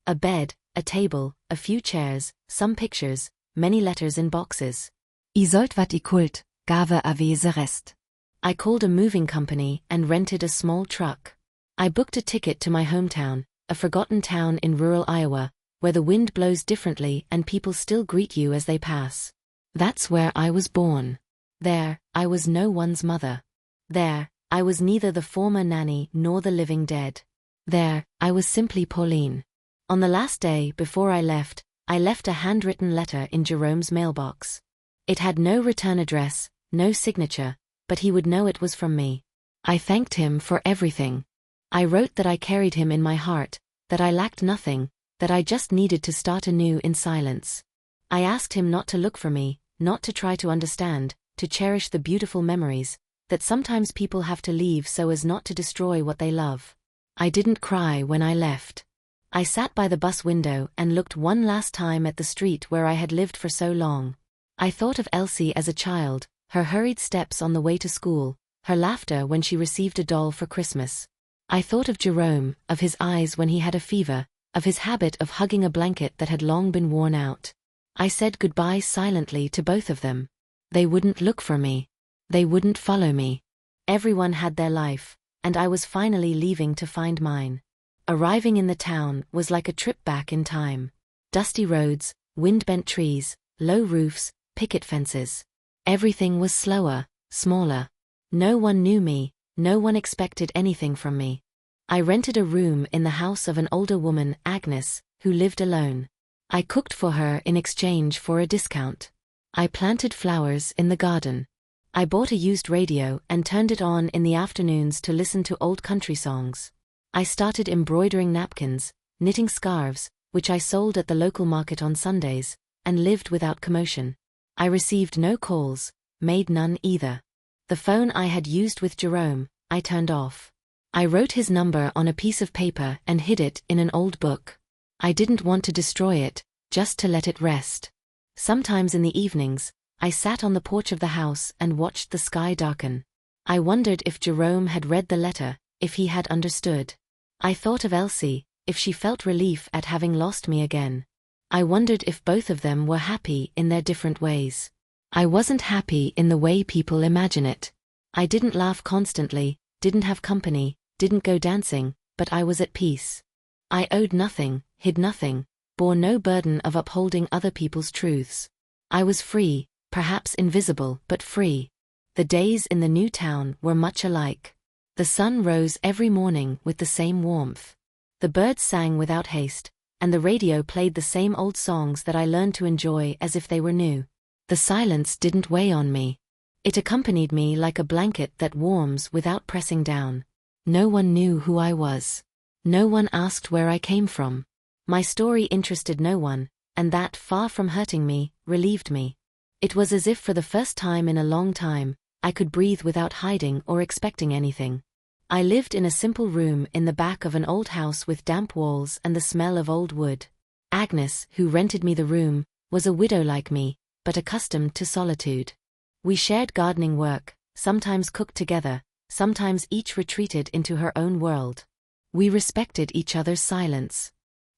A bed, a table, a few chairs, some pictures, many letters in boxes. Isolde wat I kult, gave avese rest. I called a moving company and rented a small truck. I booked a ticket to my hometown, a forgotten town in rural Iowa, where the wind blows differently and people still greet you as they pass. That's where I was born. There, I was no one's mother. There, I was neither the former nanny nor the living dead. There, I was simply Pauline. On the last day before I left a handwritten letter in Jerome's mailbox. It had no return address, no signature, but he would know it was from me. I thanked him for everything. I wrote that I carried him in my heart, that I lacked nothing, that I just needed to start anew in silence. I asked him not to look for me, not to try to understand, to cherish the beautiful memories, that sometimes people have to leave so as not to destroy what they love. I didn't cry when I left. I sat by the bus window and looked one last time at the street where I had lived for so long. I thought of Elsie as a child, her hurried steps on the way to school, her laughter when she received a doll for Christmas. I thought of Jerome, of his eyes when he had a fever, of his habit of hugging a blanket that had long been worn out. I said goodbye silently to both of them. They wouldn't look for me. They wouldn't follow me. Everyone had their life, and I was finally leaving to find mine. Arriving in the town was like a trip back in time. Dusty roads, wind-bent trees, low roofs, picket fences. Everything was slower, smaller. No one knew me, no one expected anything from me. I rented a room in the house of an older woman, Agnes, who lived alone. I cooked for her in exchange for a discount. I planted flowers in the garden. I bought a used radio and turned it on in the afternoons to listen to old country songs. I started embroidering napkins, knitting scarves, which I sold at the local market on Sundays, and lived without commotion. I received no calls, made none either. The phone I had used with Jerome, I turned off. I wrote his number on a piece of paper and hid it in an old book. I didn't want to destroy it, just to let it rest. Sometimes in the evenings, I sat on the porch of the house and watched the sky darken. I wondered if Jerome had read the letter, if he had understood. I thought of Elsie, if she felt relief at having lost me again. I wondered if both of them were happy in their different ways. I wasn't happy in the way people imagine it. I didn't laugh constantly, didn't have company, didn't go dancing, but I was at peace. I owed nothing, hid nothing, bore no burden of upholding other people's truths. I was free, perhaps invisible, but free. The days in the new town were much alike. The sun rose every morning with the same warmth. The birds sang without haste, and the radio played the same old songs that I learned to enjoy as if they were new. The silence didn't weigh on me. It accompanied me like a blanket that warms without pressing down. No one knew who I was. No one asked where I came from. My story interested no one, and that, far from hurting me, relieved me. It was as if for the first time in a long time, I could breathe without hiding or expecting anything. I lived in a simple room in the back of an old house with damp walls and the smell of old wood. Agnes, who rented me the room, was a widow like me, but accustomed to solitude. We shared gardening work, sometimes cooked together, sometimes each retreated into her own world. We respected each other's silence.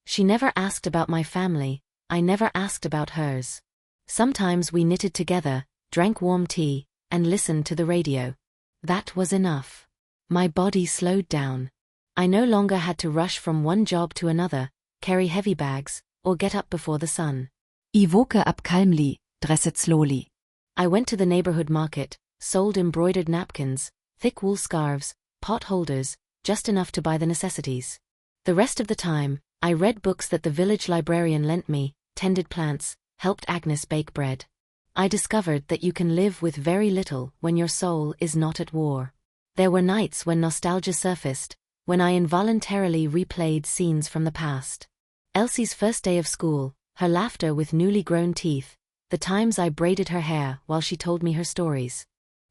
She never asked about my family, I never asked about hers. Sometimes we knitted together, drank warm tea, and listened to the radio. That was enough. My body slowed down. I no longer had to rush from one job to another, carry heavy bags, or get up before the sun. I woke up calmly, dressed slowly. I went to the neighborhood market, sold embroidered napkins, thick wool scarves, pot holders, just enough to buy the necessities. The rest of the time, I read books that the village librarian lent me, tended plants, helped Agnes bake bread. I discovered that you can live with very little when your soul is not at war. There were nights when nostalgia surfaced, when I involuntarily replayed scenes from the past. Elsie's first day of school, her laughter with newly grown teeth, the times I braided her hair while she told me her stories.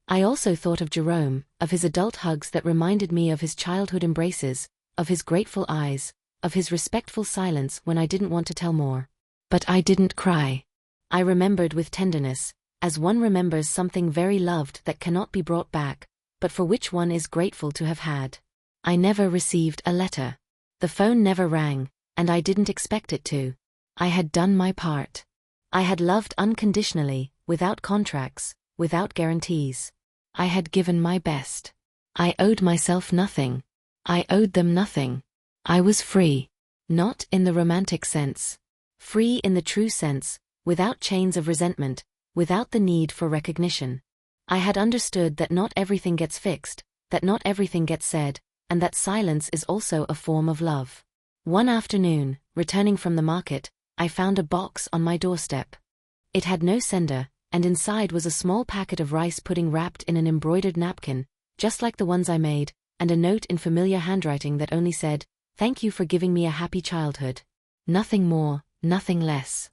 I also thought of Jerome, of his adult hugs that reminded me of his childhood embraces, of his grateful eyes, of his respectful silence when I didn't want to tell more. But I didn't cry. I remembered with tenderness, as one remembers something very loved that cannot be brought back, but for which one is grateful to have had. I never received a letter. The phone never rang, and I didn't expect it to. I had done my part. I had loved unconditionally, without contracts, without guarantees. I had given my best. I owed myself nothing. I owed them nothing. I was free. Not in the romantic sense. Free in the true sense, without chains of resentment, without the need for recognition. I had understood that not everything gets fixed, that not everything gets said, and that silence is also a form of love. One afternoon, returning from the market, I found a box on my doorstep. It had no sender, and inside was a small packet of rice pudding wrapped in an embroidered napkin, just like the ones I made, and a note in familiar handwriting that only said, "Thank you for giving me a happy childhood." Nothing more, nothing less.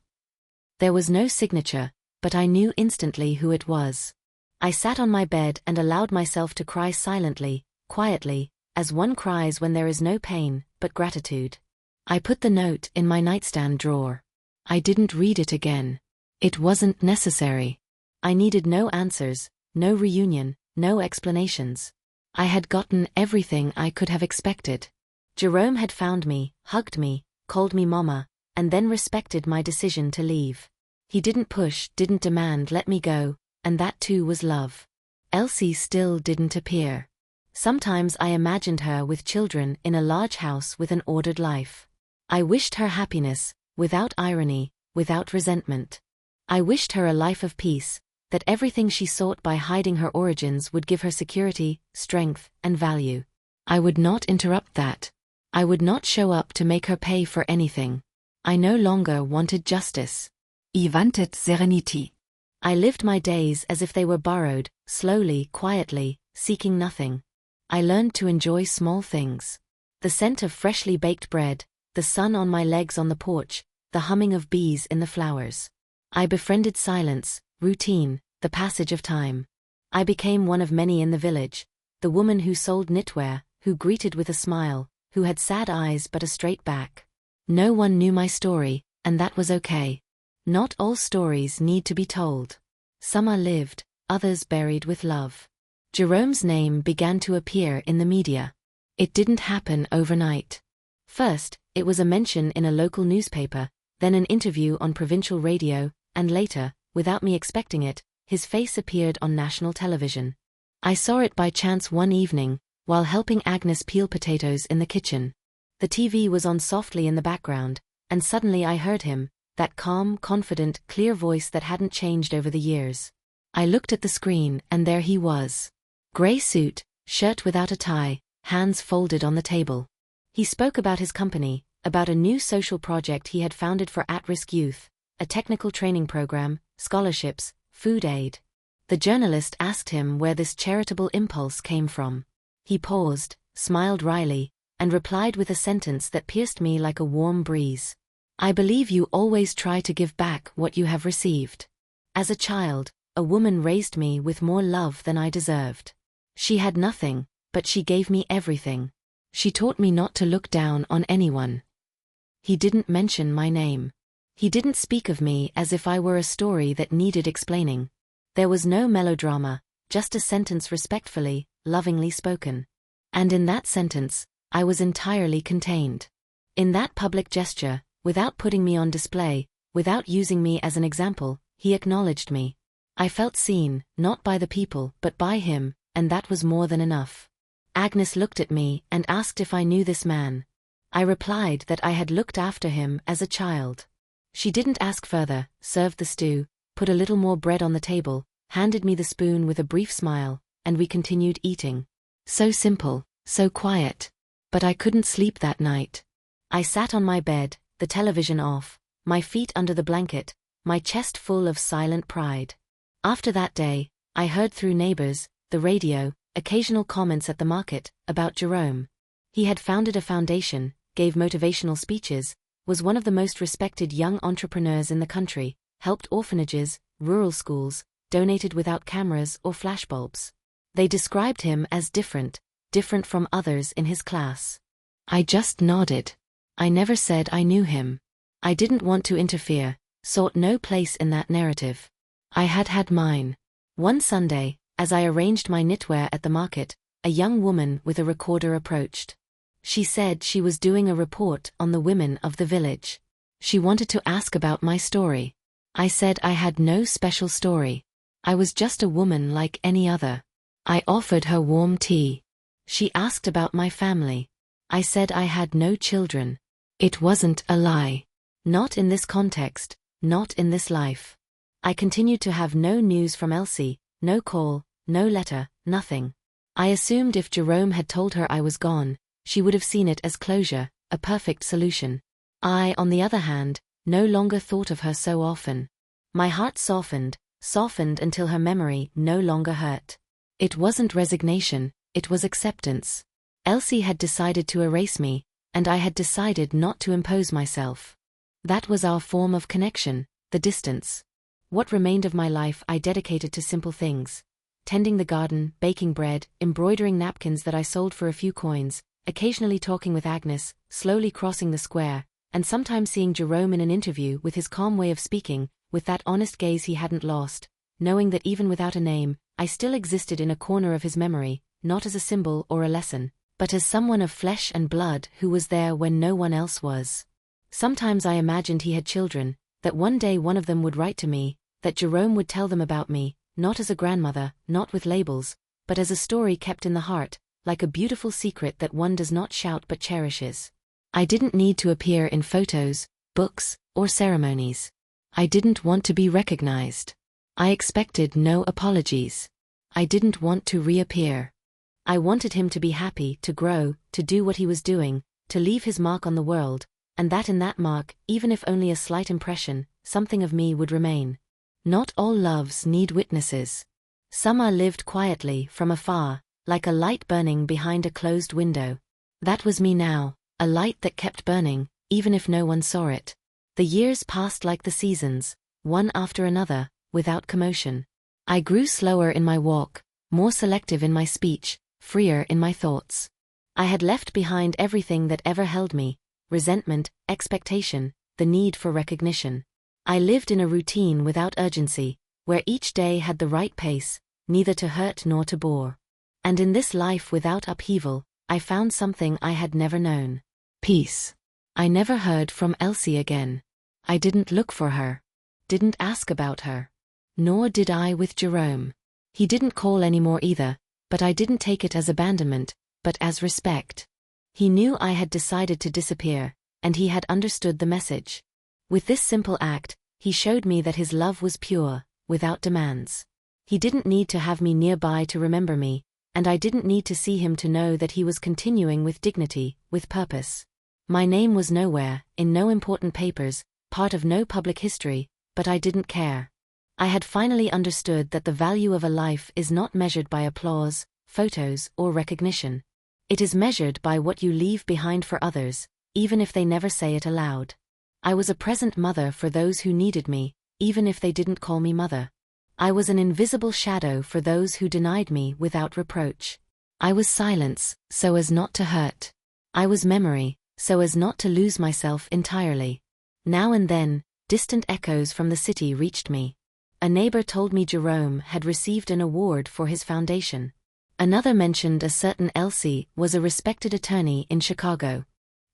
There was no signature, but I knew instantly who it was. I sat on my bed and allowed myself to cry silently, quietly, as one cries when there is no pain, but gratitude. I put the note in my nightstand drawer. I didn't read it again. It wasn't necessary. I needed no answers, no reunion, no explanations. I had gotten everything I could have expected. Jerome had found me, hugged me, called me mama, and then respected my decision to leave. He didn't push, didn't demand let me go, and that too was love. Elsie still didn't appear. Sometimes I imagined her with children in a large house with an ordered life. I wished her happiness, without irony, without resentment. I wished her a life of peace, that everything she sought by hiding her origins would give her security, strength, and value. I would not interrupt that. I would not show up to make her pay for anything. I no longer wanted justice. I wanted serenity. I lived my days as if they were borrowed, slowly, quietly, seeking nothing. I learned to enjoy small things. The scent of freshly baked bread, the sun on my legs on the porch, the humming of bees in the flowers. I befriended silence, routine, the passage of time. I became one of many in the village, the woman who sold knitwear, who greeted with a smile, who had sad eyes but a straight back. No one knew my story, and that was okay. Not all stories need to be told. Some are lived, others buried with love. Jerome's name began to appear in the media. It didn't happen overnight. First, it was a mention in a local newspaper, then an interview on provincial radio, and later, without me expecting it, his face appeared on national television. I saw it by chance one evening, while helping Agnes peel potatoes in the kitchen. The TV was on softly in the background, and suddenly I heard him, that calm, confident, clear voice that hadn't changed over the years. I looked at the screen, and there he was. Gray suit, shirt without a tie, hands folded on the table. He spoke about his company, about a new social project he had founded for at-risk youth, a technical training program, scholarships, food aid. The journalist asked him where this charitable impulse came from. He paused, smiled wryly, and replied with a sentence that pierced me like a warm breeze. I believe you always try to give back what you have received. As a child, a woman raised me with more love than I deserved. She had nothing, but she gave me everything. She taught me not to look down on anyone. He didn't mention my name. He didn't speak of me as if I were a story that needed explaining. There was no melodrama, just a sentence respectfully, lovingly spoken. And in that sentence, I was entirely contained. In that public gesture, without putting me on display, Without using me as an example, he acknowledged me. I felt seen, not by the people, but by him, and that was more than enough. Agnes looked at me and asked if I knew this man. I replied that I had looked after him as a child. She didn't ask further, served the stew, put a little more bread on the table, handed me the spoon with a brief smile, and we continued eating. So simple, so quiet. But I couldn't sleep that night. I sat on my bed, the television off, my feet under the blanket, my chest full of silent pride. After that day, I heard through neighbors, the radio, occasional comments at the market, about Jerome. He had founded a foundation, gave motivational speeches, was one of the most respected young entrepreneurs in the country, helped orphanages, rural schools, donated without cameras or flashbulbs. They described him as different from others in his class. I just nodded. I never said I knew him. I didn't want to interfere, sought no place in that narrative. I had mine. One Sunday, as I arranged my knitwear at the market, a young woman with a recorder approached. She said she was doing a report on the women of the village. She wanted to ask about my story. I said I had no special story. I was just a woman like any other. I offered her warm tea. She asked about my family. I said I had no children. It wasn't a lie. Not in this context, not in this life. I continued to have no news from Elsie, no call, no letter, nothing. I assumed if Jerome had told her I was gone, she would have seen it as closure, a perfect solution. I, on the other hand, no longer thought of her so often. My heart softened until her memory no longer hurt. It wasn't resignation, it was acceptance. Elsie had decided to erase me, and I had decided not to impose myself. That was our form of connection, the distance. What remained of my life I dedicated to simple things. Tending the garden, baking bread, embroidering napkins that I sold for a few coins, occasionally talking with Agnes, slowly crossing the square, and sometimes seeing Jerome in an interview with his calm way of speaking, with that honest gaze he hadn't lost, knowing that even without a name, I still existed in a corner of his memory, not as a symbol or a lesson, but as someone of flesh and blood who was there when no one else was. Sometimes I imagined he had children, that one day one of them would write to me, that Jerome would tell them about me, not as a grandmother, not with labels, but as a story kept in the heart, like a beautiful secret that one does not shout but cherishes. I didn't need to appear in photos, books, or ceremonies. I didn't want to be recognized. I expected no apologies. I didn't want to reappear. I wanted him to be happy, to grow, to do what he was doing, to leave his mark on the world, and that in that mark, even if only a slight impression, something of me would remain. Not all loves need witnesses. Some are lived quietly from afar, like a light burning behind a closed window. That was me now, a light that kept burning, even if no one saw it. The years passed like the seasons, one after another, without commotion. I grew slower in my walk, more selective in my speech, freer in my thoughts. I had left behind everything that ever held me, resentment, expectation, the need for recognition. I lived in a routine without urgency, where each day had the right pace, neither to hurt nor to bore. And in this life without upheaval, I found something I had never known. Peace. I never heard from Elsie again. I didn't look for her. Didn't ask about her. Nor did I with Jerome. He didn't call anymore either, but I didn't take it as abandonment, but as respect. He knew I had decided to disappear, and he had understood the message. With this simple act, he showed me that his love was pure, without demands. He didn't need to have me nearby to remember me, and I didn't need to see him to know that he was continuing with dignity, with purpose. My name was nowhere, in no important papers, part of no public history, but I didn't care. I had finally understood that the value of a life is not measured by applause, photos, or recognition. It is measured by what you leave behind for others, even if they never say it aloud. I was a present mother for those who needed me, even if they didn't call me mother. I was an invisible shadow for those who denied me without reproach. I was silence, so as not to hurt. I was memory, so as not to lose myself entirely. Now and then, distant echoes from the city reached me. A neighbor told me Jerome had received an award for his foundation. Another mentioned a certain Elsie was a respected attorney in Chicago.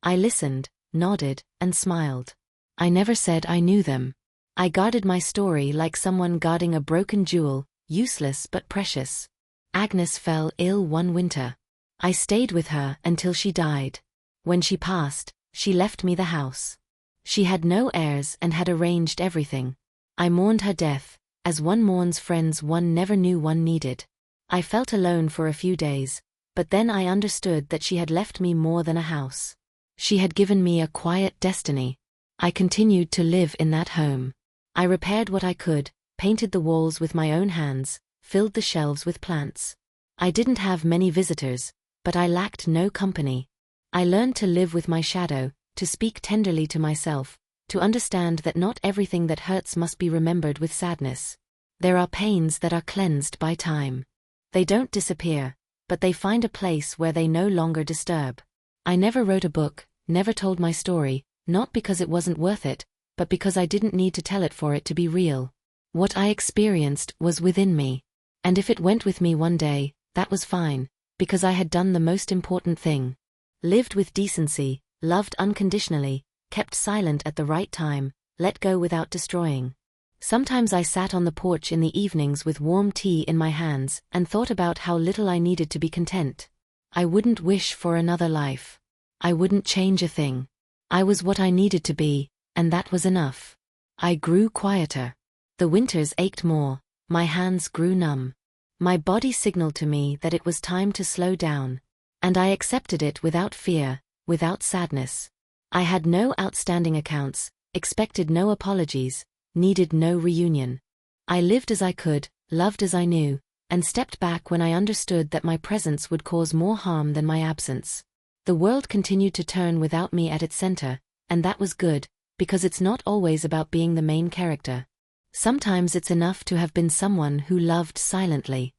I listened, nodded, and smiled. I never said I knew them. I guarded my story like someone guarding a broken jewel, useless but precious. Agnes fell ill one winter. I stayed with her until she died. When she passed, she left me the house. She had no heirs and had arranged everything. I mourned her death, as one mourns friends one never knew one needed. I felt alone for a few days, but then I understood that she had left me more than a house. She had given me a quiet destiny. I continued to live in that home. I repaired what I could, painted the walls with my own hands, filled the shelves with plants. I didn't have many visitors, but I lacked no company. I learned to live with my shadow, to speak tenderly to myself, to understand that not everything that hurts must be remembered with sadness. There are pains that are cleansed by time. They don't disappear, but they find a place where they no longer disturb. I never wrote a book, never told my story, not because it wasn't worth it, but because I didn't need to tell it for it to be real. What I experienced was within me. And if it went with me one day, that was fine, because I had done the most important thing. Lived with decency, loved unconditionally, kept silent at the right time, let go without destroying. Sometimes I sat on the porch in the evenings with warm tea in my hands and thought about how little I needed to be content. I wouldn't wish for another life. I wouldn't change a thing. I was what I needed to be, and that was enough. I grew quieter. The winters ached more, my hands grew numb. My body signaled to me that it was time to slow down. And I accepted it without fear, without sadness. I had no outstanding accounts, expected no apologies, needed no reunion. I lived as I could, loved as I knew, and stepped back when I understood that my presence would cause more harm than my absence. The world continued to turn without me at its center, and that was good, because it's not always about being the main character. Sometimes it's enough to have been someone who loved silently.